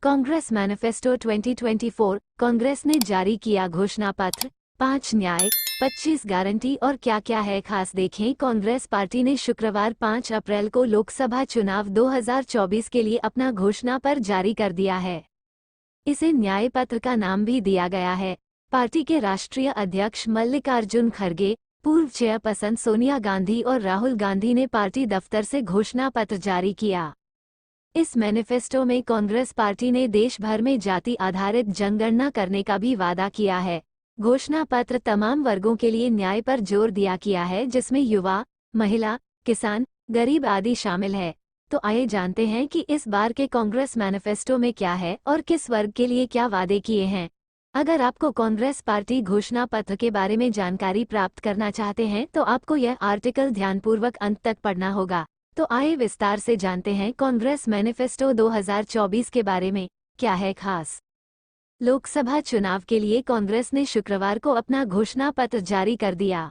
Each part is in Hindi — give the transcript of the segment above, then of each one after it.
कांग्रेस मैनिफेस्टो 2024। कांग्रेस ने जारी किया घोषणा पत्र। 5 न्याय, 25 गारंटी और क्या क्या है खास देखें। कांग्रेस पार्टी ने शुक्रवार 5 अप्रैल को लोकसभा चुनाव 2024 के लिए अपना घोषणा पत्र जारी कर दिया है। इसे न्याय पत्र का नाम भी दिया गया है। पार्टी के राष्ट्रीय अध्यक्ष मल्लिकार्जुन खड़गे, पूर्व चेयरपर्सन सोनिया गांधी और राहुल गांधी ने पार्टी दफ्तर से घोषणा पत्र जारी किया। इस मैनिफेस्टो में कांग्रेस पार्टी ने देश भर में जाति आधारित जनगणना करने का भी वादा किया है। घोषणा पत्र तमाम वर्गों के लिए न्याय पर जोर दिया किया है, जिसमें युवा, महिला, किसान, गरीब आदि शामिल है। तो आइए जानते हैं कि इस बार के कांग्रेस मैनिफेस्टो में क्या है और किस वर्ग के लिए क्या वादे किए हैं। अगर आपको कांग्रेस पार्टी घोषणा पत्र के बारे में जानकारी प्राप्त करना चाहते हैं तो आपको यह आर्टिकल ध्यानपूर्वक अंत तक पढ़ना होगा। तो आइए विस्तार से जानते हैं कांग्रेस मैनिफेस्टो 2024 के बारे में क्या है खास। लोकसभा चुनाव के लिए कांग्रेस ने शुक्रवार को अपना घोषणा पत्र जारी कर दिया।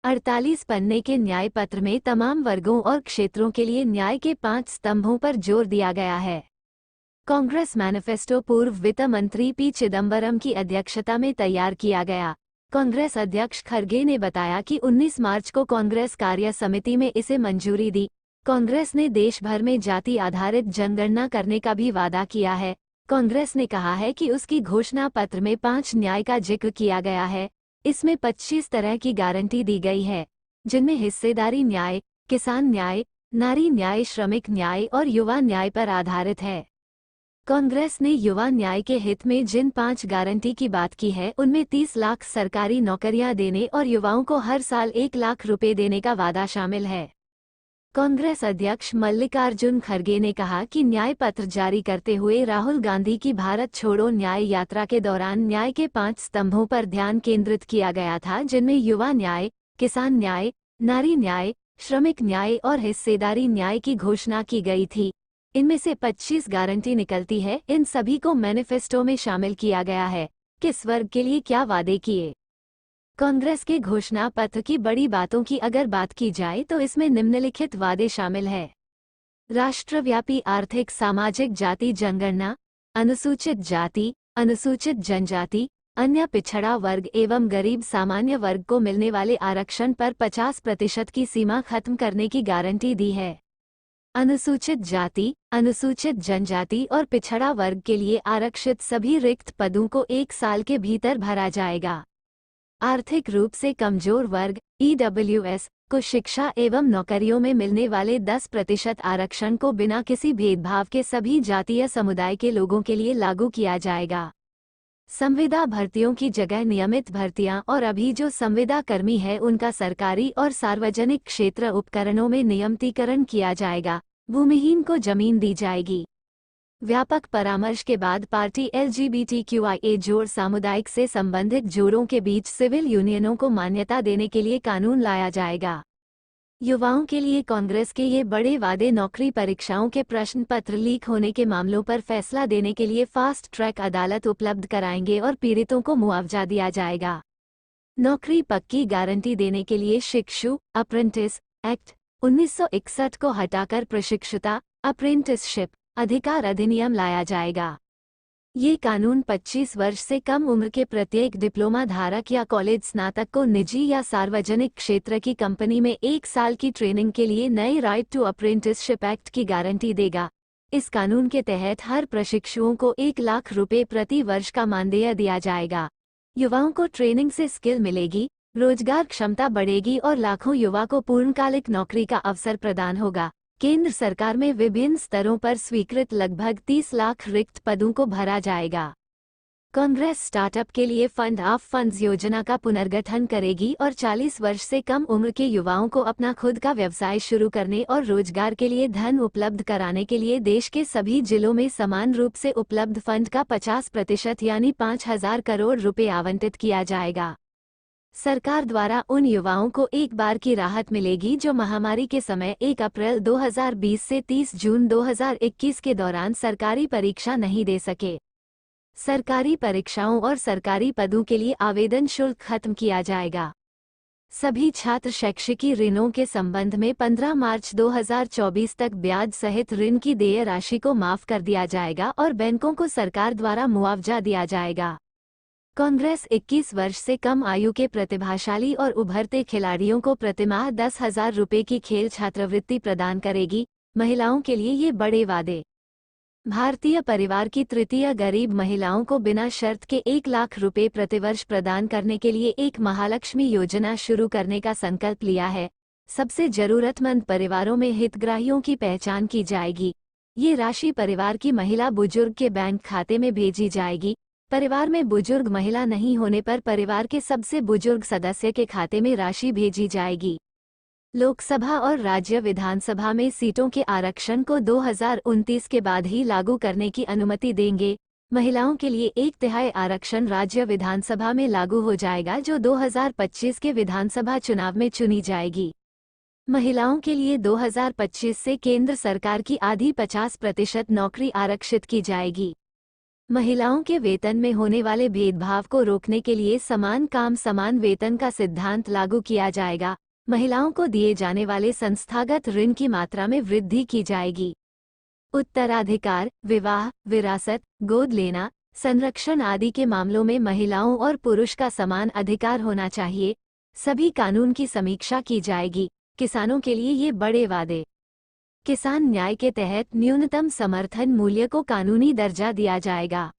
48 पन्ने के न्याय पत्र में तमाम वर्गों और क्षेत्रों के लिए न्याय के 5 स्तंभों पर जोर दिया गया है। कांग्रेस मैनिफेस्टो पूर्व वित्त मंत्री पी चिदम्बरम की अध्यक्षता में तैयार किया गया। कांग्रेस अध्यक्ष खड़गे ने बताया कि 19 मार्च को कांग्रेस कार्य समिति में इसे मंजूरी दी। कांग्रेस ने देश भर में जाति आधारित जनगणना करने का भी वादा किया है। कांग्रेस ने कहा है कि उसकी घोषणा पत्र में 5 न्याय का जिक्र किया गया है। इसमें 25 तरह की गारंटी दी गई है, जिनमें हिस्सेदारी न्याय, किसान न्याय, नारी न्याय, श्रमिक न्याय और युवा न्याय पर आधारित है। कांग्रेस ने युवा न्याय के हित में जिन 5 गारंटी की बात की है उनमें 30 लाख सरकारी नौकरियां देने और युवाओं को हर साल 1 लाख रुपए देने का वादा शामिल है। कांग्रेस अध्यक्ष मल्लिकार्जुन खड़गे ने कहा कि न्याय पत्र जारी करते हुए राहुल गांधी की भारत छोड़ो न्याय यात्रा के दौरान न्याय के 5 स्तंभों पर ध्यान केंद्रित किया गया था, जिनमें युवा न्याय, किसान न्याय, नारी न्याय, श्रमिक न्याय और हिस्सेदारी न्याय की घोषणा की गई थी। इनमें से 25 गारंटी निकलती है। इन सभी को मैनिफेस्टो में शामिल किया गया है। किस वर्ग के लिए क्या वादे किए। कांग्रेस के घोषणा पत्र की बड़ी बातों की अगर बात की जाए तो इसमें निम्नलिखित वादे शामिल है। राष्ट्रव्यापी आर्थिक सामाजिक जाति जनगणना, अनुसूचित जाति, अनुसूचित जनजाति, अन्य पिछड़ा वर्ग एवं गरीब सामान्य वर्ग को मिलने वाले आरक्षण पर 50% की सीमा खत्म करने की गारंटी दी है। अनुसूचित जाति, अनुसूचित जनजाति और पिछड़ा वर्ग के लिए आरक्षित सभी रिक्त पदों को 1 साल के भीतर भरा जाएगा। आर्थिक रूप से कमजोर वर्ग EWS को शिक्षा एवं नौकरियों में मिलने वाले 10% आरक्षण को बिना किसी भेदभाव के सभी जातीय समुदाय के लोगों के लिए लागू किया जाएगा। संविदा भर्तियों की जगह नियमित भर्तियां और अभी जो संविदा कर्मी है उनका सरकारी और सार्वजनिक क्षेत्र उपकरणों में नियमितीकरण किया जाएगा। भूमिहीन को जमीन दी जाएगी। व्यापक परामर्श के बाद पार्टी LGBTQIA जोड़ सामुदायिक से संबंधित जोड़ों के बीच सिविल यूनियनों को मान्यता देने के लिए कानून लाया जाएगा। युवाओं के लिए कांग्रेस के ये बड़े वादे नौकरी परीक्षाओं के प्रश्न पत्र लीक होने के मामलों पर फैसला देने के लिए फास्ट ट्रैक अदालत उपलब्ध कराएंगे और पीड़ितों को मुआवजा दिया जाएगा। नौकरी पक्की गारंटी देने के लिए शिक्षु अप्रेंटिस एक्ट 1961 को हटाकर प्रशिक्षुता अप्रेंटिसशिप अधिकार अधिनियम लाया जाएगा। ये कानून 25 वर्ष से कम उम्र के प्रत्येक डिप्लोमा धारक या कॉलेज स्नातक को निजी या सार्वजनिक क्षेत्र की कंपनी में 1 साल की ट्रेनिंग के लिए नए राइट टू अप्रेंटिसशिप एक्ट की गारंटी देगा। इस कानून के तहत हर प्रशिक्षुओं को 1 लाख रुपए प्रति वर्ष का मानदेय दिया जाएगा। युवाओं को ट्रेनिंग से स्किल मिलेगी, रोजगार क्षमता बढ़ेगी और लाखों युवा को पूर्णकालिक नौकरी का अवसर प्रदान होगा। केंद्र सरकार में विभिन्न स्तरों पर स्वीकृत लगभग 30 लाख रिक्त पदों को भरा जाएगा। कांग्रेस स्टार्टअप के लिए फंड ऑफ फंड्स योजना का पुनर्गठन करेगी और 40 वर्ष से कम उम्र के युवाओं को अपना खुद का व्यवसाय शुरू करने और रोजगार के लिए धन उपलब्ध कराने के लिए देश के सभी जिलों में समान रूप से उपलब्ध फंड का 50% यानी 5,000 करोड़ रुपए आवंटित किया जाएगा। सरकार द्वारा उन युवाओं को एक बार की राहत मिलेगी जो महामारी के समय 1 अप्रैल 2020 से 30 जून 2021 के दौरान सरकारी परीक्षा नहीं दे सके। सरकारी परीक्षाओं और सरकारी पदों के लिए आवेदन शुल्क खत्म किया जाएगा। सभी छात्र शैक्षिकी ऋणों के संबंध में 15 मार्च 2024 तक ब्याज सहित ऋण की देय राशि को माफ कर दिया जाएगा और बैंकों को सरकार द्वारा मुआवजा दिया जाएगा। कांग्रेस 21 वर्ष से कम आयु के प्रतिभाशाली और उभरते खिलाड़ियों को प्रतिमाह 10,000 रुपये की खेल छात्रवृत्ति प्रदान करेगी। महिलाओं के लिए ये बड़े वादे। भारतीय परिवार की तृतीय गरीब महिलाओं को बिना शर्त के 1 लाख रुपए प्रतिवर्ष प्रदान करने के लिए एक महालक्ष्मी योजना शुरू करने का संकल्प लिया है। सबसे जरूरतमंद परिवारों में हितग्राहियों की पहचान की जाएगी। ये राशि परिवार की महिला बुजुर्ग के बैंक खाते में भेजी जाएगी। परिवार में बुजुर्ग महिला नहीं होने पर परिवार के सबसे बुजुर्ग सदस्य के खाते में राशि भेजी जाएगी। लोकसभा और राज्य विधानसभा में सीटों के आरक्षण को 2029 के बाद ही लागू करने की अनुमति देंगे। महिलाओं के लिए 1/3 आरक्षण राज्य विधानसभा में लागू हो जाएगा, जो 2025 के विधानसभा चुनाव में चुनी जाएगी। महिलाओं के लिए 2025 से केंद्र सरकार की आधी 50% नौकरी आरक्षित की जाएगी। महिलाओं के वेतन में होने वाले भेदभाव को रोकने के लिए समान काम समान वेतन का सिद्धांत लागू किया जाएगा। महिलाओं को दिए जाने वाले संस्थागत ऋण की मात्रा में वृद्धि की जाएगी। उत्तराधिकार, विवाह, विरासत, गोद लेना, संरक्षण आदि के मामलों में महिलाओं और पुरुष का समान अधिकार होना चाहिए। सभी कानून की समीक्षा की जाएगी। किसानों के लिए ये बड़े वादे। किसान न्याय के तहत न्यूनतम समर्थन मूल्य को कानूनी दर्जा दिया जाएगा।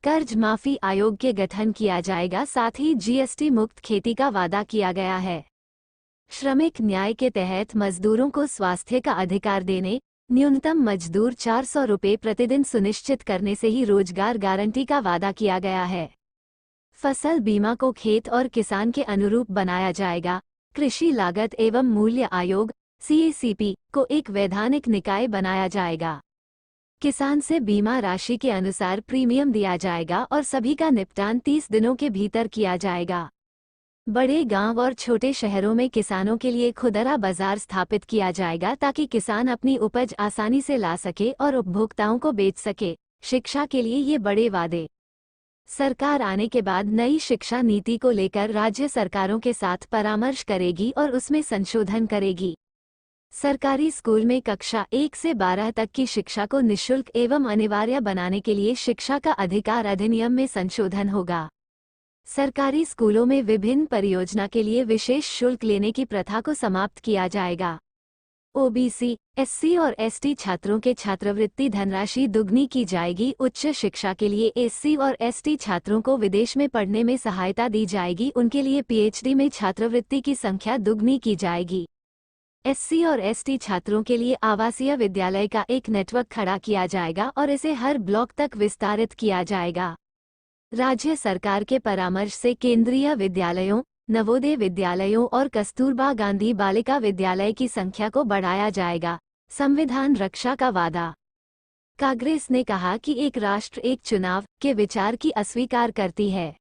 कर्ज माफी आयोग के गठन किया जाएगा। साथ ही जीएसटी मुक्त खेती का वादा किया गया है। श्रमिक न्याय के तहत मजदूरों को स्वास्थ्य का अधिकार देने, न्यूनतम मजदूर 400 रुपये प्रतिदिन सुनिश्चित करने से ही रोजगार गारंटी का वादा किया गया है। फसल बीमा को खेत और किसान के अनुरूप बनाया जाएगा। कृषि लागत एवं मूल्य आयोग (CACP) को एक वैधानिक निकाय बनाया जाएगा। किसान से बीमा राशि के अनुसार प्रीमियम दिया जाएगा और सभी का निपटान 30 दिनों के भीतर किया जाएगा। बड़े गांव और छोटे शहरों में किसानों के लिए खुदरा बाजार स्थापित किया जाएगा ताकि किसान अपनी उपज आसानी से ला सके और उपभोक्ताओं को बेच सके। शिक्षा के लिए ये बड़े वादे। सरकार आने के बाद नई शिक्षा नीति को लेकर राज्य सरकारों के साथ परामर्श करेगी और उसमें संशोधन करेगी। सरकारी स्कूल में कक्षा 1 से 12 तक की शिक्षा को निःशुल्क एवं अनिवार्य बनाने के लिए शिक्षा का अधिकार अधिनियम में संशोधन होगा। सरकारी स्कूलों में विभिन्न परियोजना के लिए विशेष शुल्क लेने की प्रथा को समाप्त किया जाएगा। ओबीसी, एससी और एसटी छात्रों के छात्रवृत्ति धनराशि दुगनी की जाएगी। उच्च शिक्षा के लिए एससी और एसटी छात्रों को विदेश में पढ़ने में सहायता दी जाएगी। उनके लिए पीएचडी में छात्रवृत्ति की संख्या दुगनी की जाएगी। एससी और एसटी छात्रों के लिए आवासीय विद्यालय का एक नेटवर्क खड़ा किया जाएगा और इसे हर ब्लॉक तक विस्तारित किया जाएगा। राज्य सरकार के परामर्श से केंद्रीय विद्यालयों, नवोदय विद्यालयों और कस्तूरबा गांधी बालिका विद्यालय की संख्या को बढ़ाया जाएगा। संविधान रक्षा का वादा। कांग्रेस ने कहा कि एक राष्ट्र एक चुनाव के विचार की अस्वीकार करती है।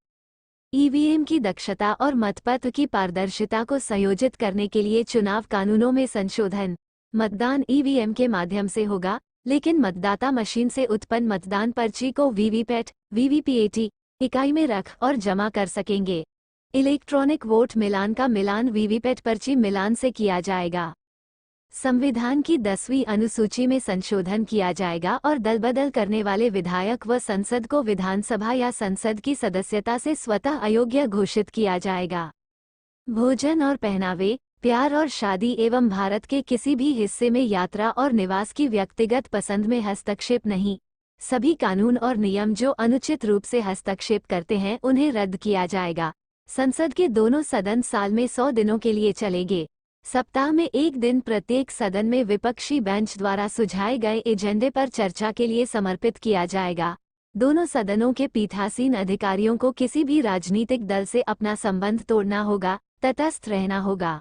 ईवीएम की दक्षता और मतपत्र की पारदर्शिता को संयोजित करने के लिए चुनाव कानूनों में संशोधन। मतदान ईवीएम के माध्यम से होगा, लेकिन मतदाता मशीन से उत्पन्न मतदान पर्ची को वीवीपैट (वीवीपीएटी) इकाई में रख और जमा कर सकेंगे। इलेक्ट्रॉनिक वोट मिलान का मिलान वीवीपैट पर्ची मिलान से किया जाएगा। संविधान की 10वीं अनुसूची में संशोधन किया जाएगा और दलबदल करने वाले विधायक व संसद को विधानसभा या संसद की सदस्यता से स्वतः अयोग्य घोषित किया जाएगा। भोजन और पहनावे, प्यार और शादी एवं भारत के किसी भी हिस्से में यात्रा और निवास की व्यक्तिगत पसंद में हस्तक्षेप नहीं। सभी कानून और नियम जो अनुचित रूप से हस्तक्षेप करते हैं उन्हें रद्द किया जाएगा। संसद के दोनों सदन साल में 100 दिनों के लिए चलेंगे। सप्ताह में एक दिन प्रत्येक सदन में विपक्षी बेंच द्वारा सुझाए गए एजेंडे पर चर्चा के लिए समर्पित किया जाएगा। दोनों सदनों के पीठासीन अधिकारियों को किसी भी राजनीतिक दल से अपना संबंध तोड़ना होगा, तटस्थ रहना होगा।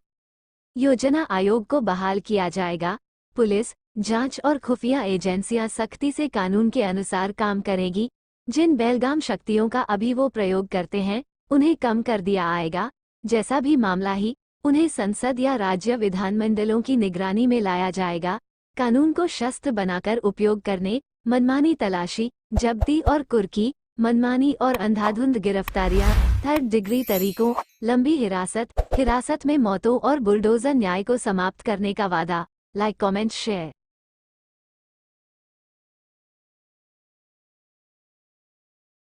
योजना आयोग को बहाल किया जाएगा। पुलिस, जांच और खुफिया एजेंसियां सख्ती से कानून के अनुसार काम करेगी। जिन बेलगाम शक्तियों का अभी वो प्रयोग करते हैं उन्हें कम कर दिया आएगा। जैसा भी मामला ही, उन्हें संसद या राज्य विधानमंडलों की निगरानी में लाया जाएगा। कानून को शस्त्र बनाकर उपयोग करने, मनमानी तलाशी, जब्ती और कुर्की, मनमानी और अंधाधुंध गिरफ्तारियां थर्ड डिग्री तरीकों, लंबी हिरासत में मौतों और बुलडोजर न्याय को समाप्त करने का वादा। Like, comment, share.